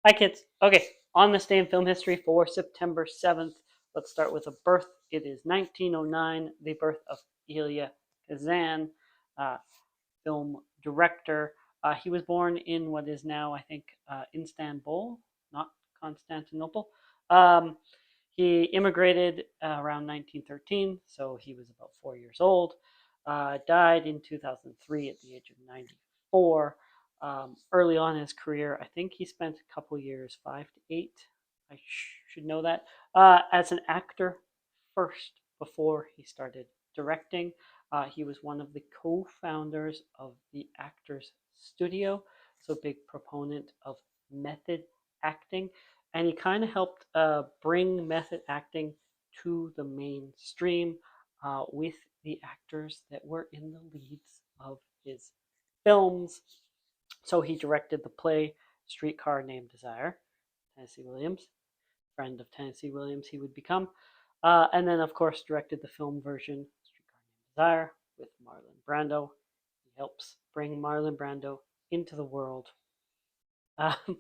Hi, kids. Okay, on this day in film history for September 7th, let's start with a birth. It is 1909, the birth of Elia Kazan, uh, film director. He was born in what is now, I think, Istanbul, not Constantinople. Um, he immigrated around 1913, so he was about 4 years old. Died in 2003 at the age of 94. Early on in his career, I think he spent a couple years, 5 to 8. I should know that, as an actor first before he started directing. He was one of the co-founders of the Actors Studio, so big proponent of method acting, and he kind of helped bring method acting to the mainstream with the actors that were in the leads of his films. So he directed the play Streetcar Named Desire, Tennessee Williams, friend of Tennessee Williams he would become. And then, of course, directed the film version, Streetcar Named Desire, with Marlon Brando. He helps bring Marlon Brando into the world. Um,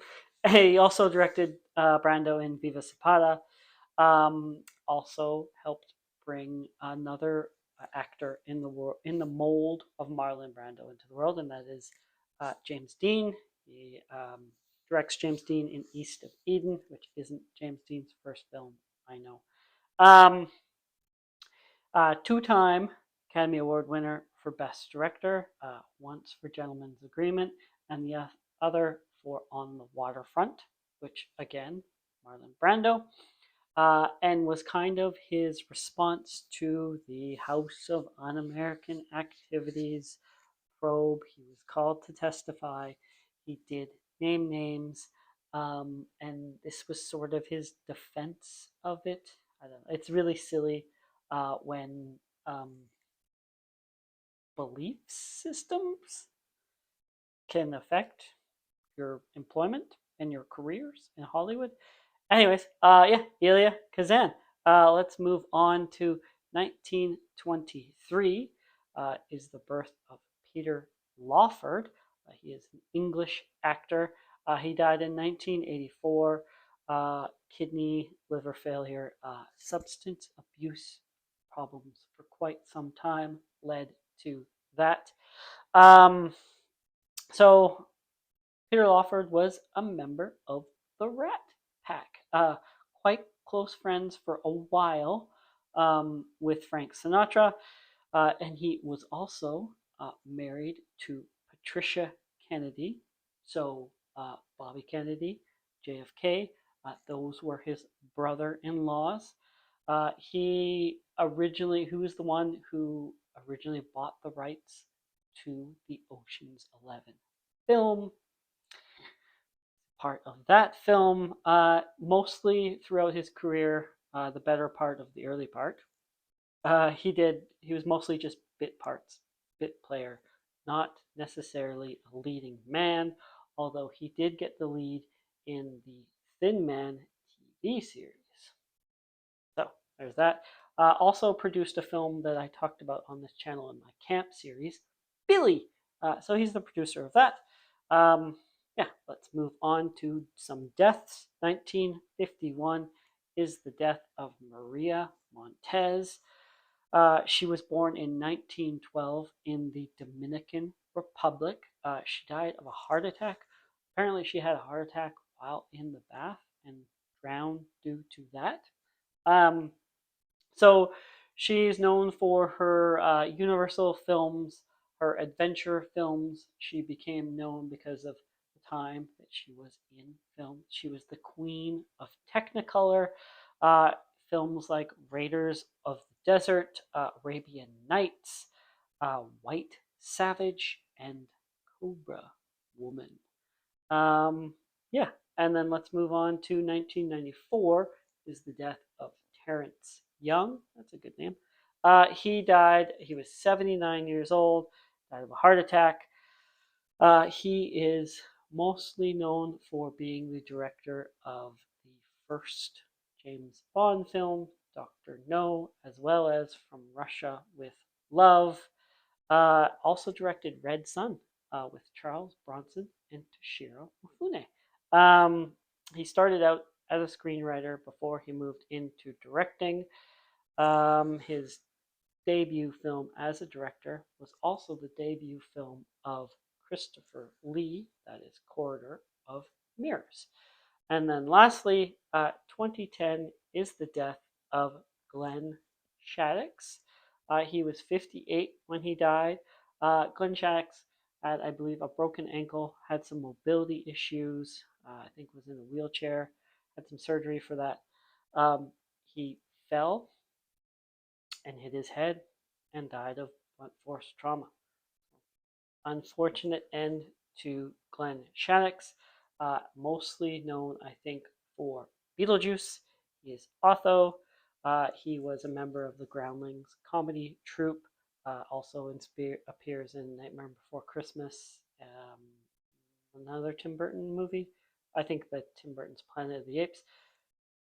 he also directed Brando in Viva Zapata. Also helped bring another actor in the mold of Marlon Brando into the world, and that is James Dean. He directs James Dean in East of Eden, which isn't James Dean's first film, I know. Um, Two-time Academy Award winner for Best Director, once for Gentleman's Agreement, and the other for On the Waterfront, which again, Marlon Brando, and was kind of his response to the House of Un-American Activities probe. He was called to testify. He did name names, and this was sort of his defense of it. I don't know. It's really silly when belief systems can affect your employment and your careers in Hollywood. Anyways, yeah, Elia Kazan. Let's move on to 1923. Is the birth of Peter Lawford. He is an English actor. He died in 1984. Kidney, liver failure, substance abuse problems for quite some time led to that. Um, so Peter Lawford was a member of the Rat Pack, quite close friends for a while with Frank Sinatra, and he was also married to Patricia Kennedy. So Bobby Kennedy, JFK, those were his brother-in-laws. Who was the one who originally bought the rights to the Ocean's 11 film. Part of that film, mostly throughout his career, the better part of the early part, he was mostly just bit parts, bit player, not necessarily a leading man, although he did get the lead in the Thin Man TV series. So there's that. Also produced a film that I talked about on this channel in my camp series, Billy. So he's the producer of that. Yeah, let's move on to some deaths. 1951 is the death of Maria Montez. She was born in 1912 in the Dominican Republic. She died of a heart attack. Apparently, she had a heart attack while in the bath and drowned due to that. So she's known for her Universal films, her adventure films. She became known because of the time that she was in film. She was the queen of Technicolor. Uh, Films like Raiders of the Desert, Arabian Nights, White Savage, and Cobra Woman. Yeah, and then let's move on to 1994 is the death of Terrence Young. That's a good name. He died, he was 79 years old, died of a heart attack. He is mostly known for being the director of the first James Bond film, Dr. No, as well as From Russia with Love. Also directed Red Sun with Charles Bronson and Toshiro Mifune. He started out as a screenwriter before he moved into directing. His debut film as a director was also the debut film of Christopher Lee, that is Corridor of Mirrors. And then lastly, 2010 is the death of Glenn Shaddix. He was 58 when he died. Glenn Shaddix had, I believe, a broken ankle, had some mobility issues, I think was in a wheelchair, had some surgery for that. He fell and hit his head and died of blunt force trauma. Unfortunate end to Glenn Shaddix, mostly known, I think, for Beetlejuice. He is Otho. He was a member of the Groundlings comedy troupe. Also appears in Nightmare Before Christmas, another Tim Burton movie. I think that Tim Burton's Planet of the Apes.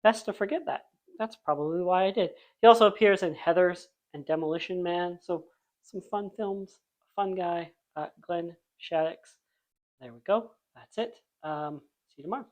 Best to forget that. That's probably why I did. He also appears in Heathers and Demolition Man. So some fun films. Fun guy. Glenn Shaddix. There we go. That's it. See you tomorrow.